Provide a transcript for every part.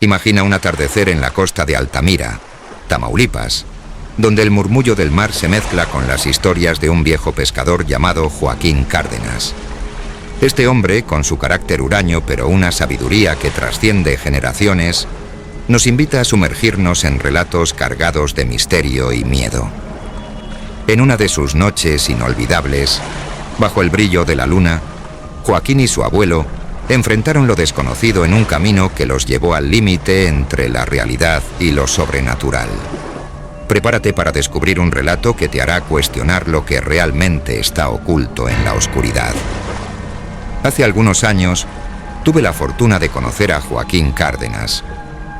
Imagina un atardecer en la costa de Altamira, Tamaulipas, donde el murmullo del mar se mezcla con las historias de un viejo pescador llamado Joaquín Cárdenas. Este hombre, con su carácter huraño pero una sabiduría que trasciende generaciones, nos invita a sumergirnos en relatos cargados de misterio y miedo. En una de sus noches inolvidables, bajo el brillo de la luna, Joaquín y su abuelo enfrentaron lo desconocido en un camino que los llevó al límite entre la realidad y lo sobrenatural. Prepárate para descubrir un relato que te hará cuestionar lo que realmente está oculto en la oscuridad. Hace algunos años, tuve la fortuna de conocer a Joaquín Cárdenas,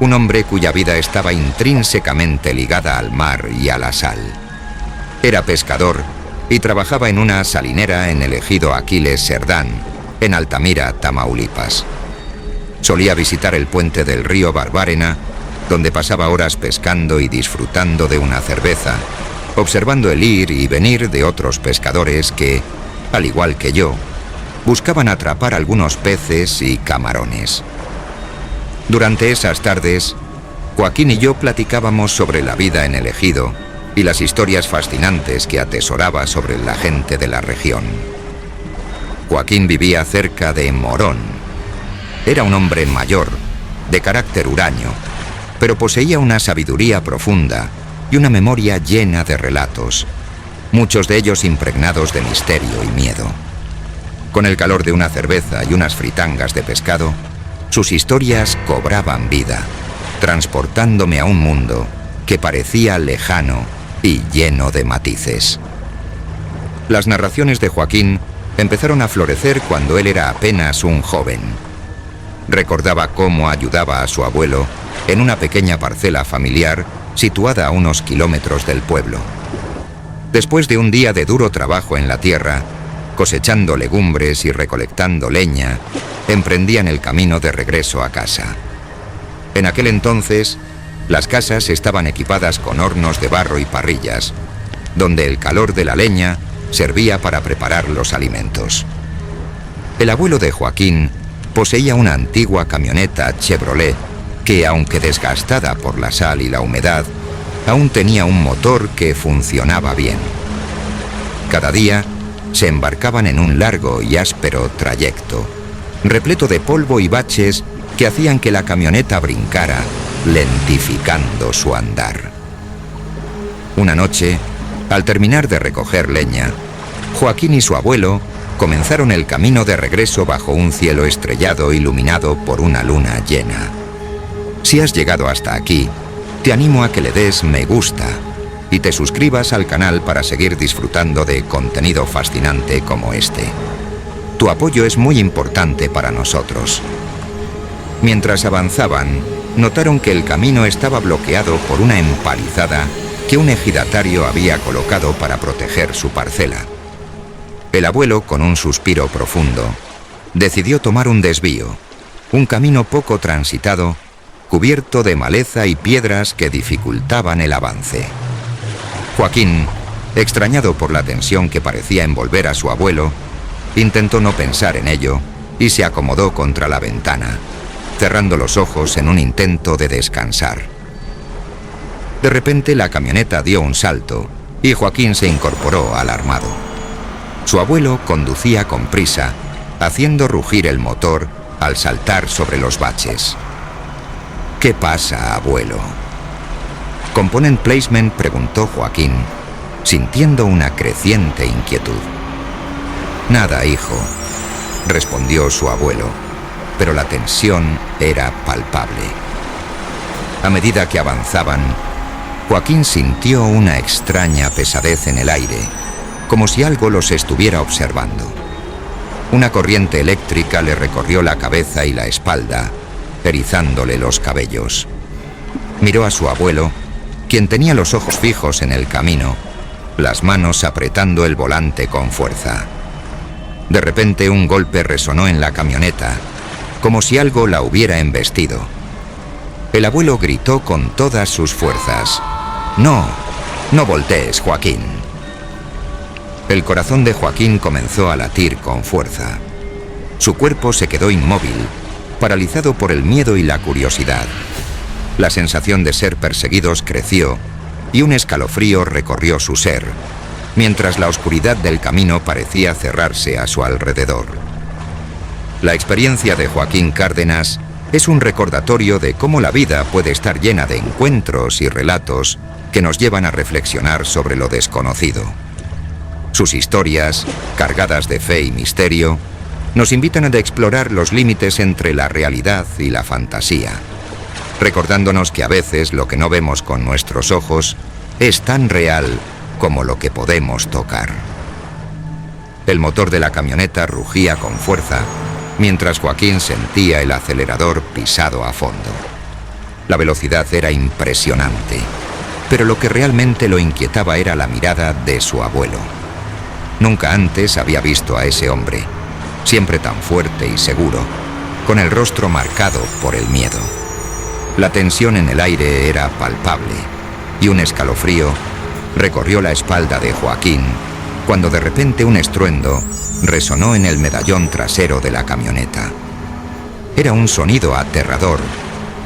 un hombre cuya vida estaba intrínsecamente ligada al mar y a la sal. Era pescador y trabajaba en una salinera en el ejido Aquiles Cerdán, en Altamira, Tamaulipas. Solía visitar el puente del río Barbárena, donde pasaba horas pescando y disfrutando de una cerveza, observando el ir y venir de otros pescadores que, al igual que yo, buscaban atrapar algunos peces y camarones. Durante esas tardes, Joaquín y yo platicábamos sobre la vida en el ejido y las historias fascinantes que atesoraba sobre la gente de la región. Joaquín vivía cerca de Morón. Era un hombre mayor, de carácter huraño, pero poseía una sabiduría profunda y una memoria llena de relatos, muchos de ellos impregnados de misterio y miedo. Con el calor de una cerveza y unas fritangas de pescado, sus historias cobraban vida, transportándome a un mundo que parecía lejano y lleno de matices. Las narraciones de Joaquín empezaron a florecer cuando él era apenas un joven. Recordaba cómo ayudaba a su abuelo en una pequeña parcela familiar situada a unos kilómetros del pueblo. Después de un día de duro trabajo en la tierra, cosechando legumbres y recolectando leña, emprendían el camino de regreso a casa. En aquel entonces, las casas estaban equipadas con hornos de barro y parrillas, donde el calor de la leña servía para preparar los alimentos. El abuelo de Joaquín poseía una antigua camioneta Chevrolet que, aunque desgastada por la sal y la humedad, aún tenía un motor que funcionaba bien. Cada día se embarcaban en un largo y áspero trayecto, repleto de polvo y baches que hacían que la camioneta brincara, lentificando su andar. Una noche, al terminar de recoger leña, Joaquín y su abuelo comenzaron el camino de regreso bajo un cielo estrellado iluminado por una luna llena. Si has llegado hasta aquí, te animo a que le des me gusta y te suscribas al canal para seguir disfrutando de contenido fascinante como este. Tu apoyo es muy importante para nosotros. Mientras avanzaban, notaron que el camino estaba bloqueado por una empalizada que un ejidatario había colocado para proteger su parcela. El abuelo, con un suspiro profundo, decidió tomar un desvío, un camino poco transitado, cubierto de maleza y piedras que dificultaban el avance. Joaquín, extrañado por la tensión que parecía envolver a su abuelo, intentó no pensar en ello y se acomodó contra la ventana, cerrando los ojos en un intento de descansar. De repente la camioneta dio un salto y Joaquín se incorporó alarmado. Su abuelo conducía con prisa, haciendo rugir el motor al saltar sobre los baches. ¿Qué pasa, abuelo? ¿Component placement?, preguntó Joaquín, sintiendo una creciente inquietud. Nada, hijo, respondió su abuelo, pero la tensión era palpable. A medida que avanzaban, Joaquín sintió una extraña pesadez en el aire, como si algo los estuviera observando. Una corriente eléctrica le recorrió la cabeza y la espalda, erizándole los cabellos. Miró a su abuelo, quien tenía los ojos fijos en el camino, las manos apretando el volante con fuerza. De repente un golpe resonó en la camioneta, como si algo la hubiera embestido. El abuelo gritó con todas sus fuerzas: «No, no voltees, Joaquín». El corazón de Joaquín comenzó a latir con fuerza. Su cuerpo se quedó inmóvil paralizado por el miedo y la curiosidad. La sensación de ser perseguidos creció y un escalofrío recorrió su ser, mientras la oscuridad del camino parecía cerrarse a su alrededor. La experiencia de Joaquín Cárdenas es un recordatorio de cómo la vida puede estar llena de encuentros y relatos que nos llevan a reflexionar sobre lo desconocido. Sus historias, cargadas de fe y misterio, nos invitan a explorar los límites entre la realidad y la fantasía, recordándonos que a veces lo que no vemos con nuestros ojos es tan real como lo que podemos tocar. El motor de la camioneta rugía con fuerza, mientras Joaquín sentía el acelerador pisado a fondo. La velocidad era impresionante, pero lo que realmente lo inquietaba era la mirada de su abuelo. Nunca antes había visto a ese hombre, siempre tan fuerte y seguro, con el rostro marcado por el miedo. La tensión en el aire era palpable y un escalofrío recorrió la espalda de Joaquín cuando de repente un estruendo resonó en el medallón trasero de la camioneta. Era un sonido aterrador,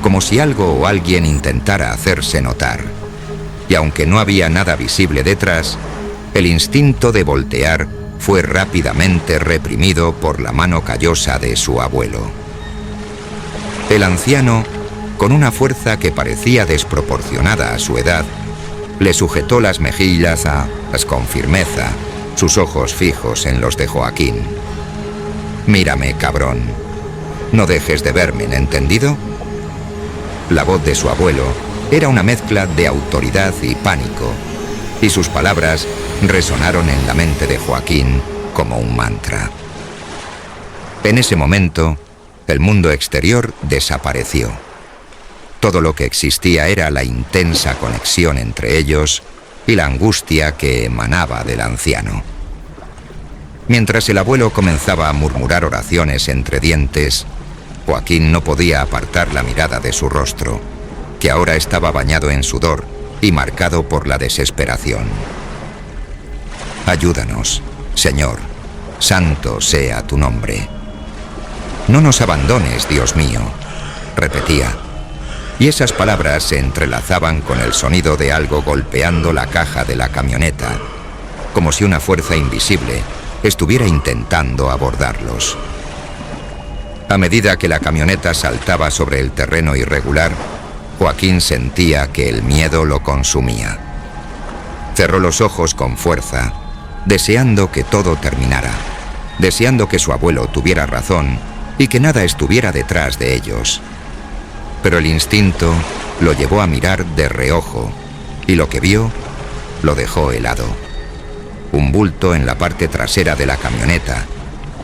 como si algo o alguien intentara hacerse notar. Y aunque no había nada visible detrás, el instinto de voltear fue rápidamente reprimido por la mano callosa de su abuelo. El anciano, con una fuerza que parecía desproporcionada a su edad, le sujetó las mejillas con firmeza, sus ojos fijos en los de Joaquín. «Mírame, cabrón. No dejes de verme, ¿entendido?» La voz de su abuelo era una mezcla de autoridad y pánico, y sus palabras resonaron en la mente de Joaquín como un mantra. En ese momento, el mundo exterior desapareció. Todo lo que existía era la intensa conexión entre ellos y la angustia que emanaba del anciano. Mientras el abuelo comenzaba a murmurar oraciones entre dientes, Joaquín no podía apartar la mirada de su rostro, que ahora estaba bañado en sudor y marcado por la desesperación. «Ayúdanos, Señor, santo sea tu nombre. No nos abandones, Dios mío», repetía. Y esas palabras se entrelazaban con el sonido de algo golpeando la caja de la camioneta, como si una fuerza invisible estuviera intentando abordarlos. A medida que la camioneta saltaba sobre el terreno irregular, Joaquín sentía que el miedo lo consumía. Cerró los ojos con fuerza, deseando que todo terminara, deseando que su abuelo tuviera razón y que nada estuviera detrás de ellos. Pero el instinto lo llevó a mirar de reojo, y lo que vio lo dejó helado. Un bulto en la parte trasera de la camioneta,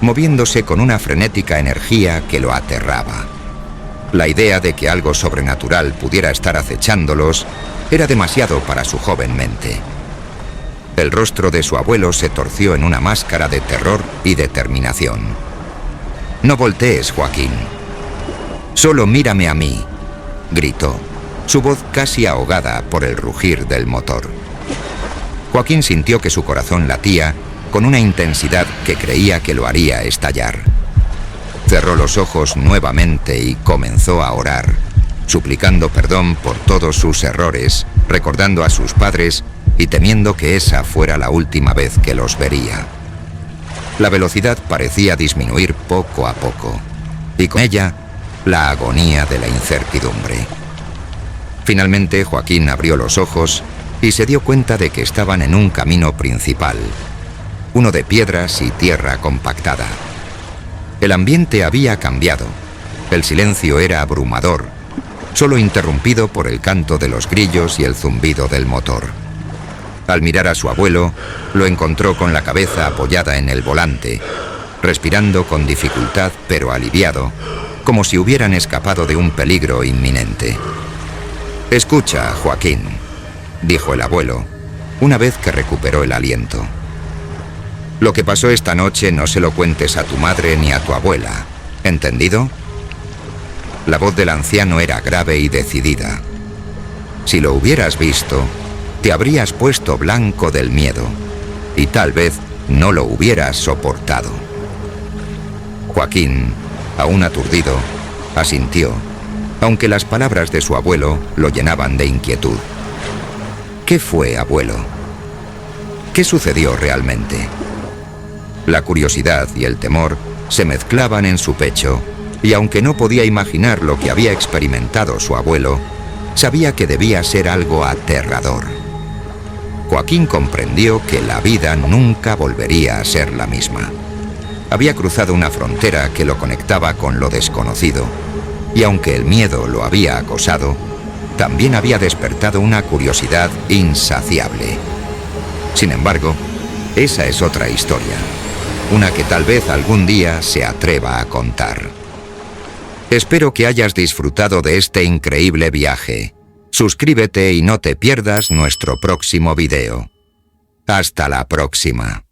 moviéndose con una frenética energía que lo aterraba. La idea de que algo sobrenatural pudiera estar acechándolos era demasiado para su joven mente. El rostro de su abuelo se torció en una máscara de terror y determinación. «No voltees, Joaquín. Solo mírame a mí», gritó, su voz casi ahogada por el rugir del motor. Joaquín sintió que su corazón latía con una intensidad que creía que lo haría estallar. Cerró los ojos nuevamente y comenzó a orar, suplicando perdón por todos sus errores, recordando a sus padres y temiendo que esa fuera la última vez que los vería. La velocidad parecía disminuir poco a poco, y con ella la agonía de la incertidumbre. Finalmente Joaquín abrió los ojos y se dio cuenta de que estaban en un camino principal, uno de piedras y tierra compactada. El ambiente había cambiado, el silencio era abrumador, solo interrumpido por el canto de los grillos y el zumbido del motor. Al mirar a su abuelo, lo encontró con la cabeza apoyada en el volante, respirando con dificultad pero aliviado, como si hubieran escapado de un peligro inminente. «Escucha, Joaquín», dijo el abuelo, una vez que recuperó el aliento. «Lo que pasó esta noche no se lo cuentes a tu madre ni a tu abuela, ¿entendido?» La voz del anciano era grave y decidida. «Si lo hubieras visto, te habrías puesto blanco del miedo, y tal vez no lo hubieras soportado». Joaquín, aún aturdido, Asintió, aunque las palabras de su abuelo lo llenaban de inquietud. ¿Qué fue, abuelo? ¿Qué sucedió realmente? La curiosidad y el temor se mezclaban en su pecho, y aunque no podía imaginar lo que había experimentado su abuelo, sabía que debía ser algo aterrador. Joaquín comprendió que la vida nunca volvería a ser la misma. Había cruzado una frontera que lo conectaba con lo desconocido, y aunque el miedo lo había acosado, también había despertado una curiosidad insaciable. Sin embargo, esa es otra historia, una que tal vez algún día se atreva a contar. Espero que hayas disfrutado de este increíble viaje. Suscríbete y no te pierdas nuestro próximo video. Hasta la próxima.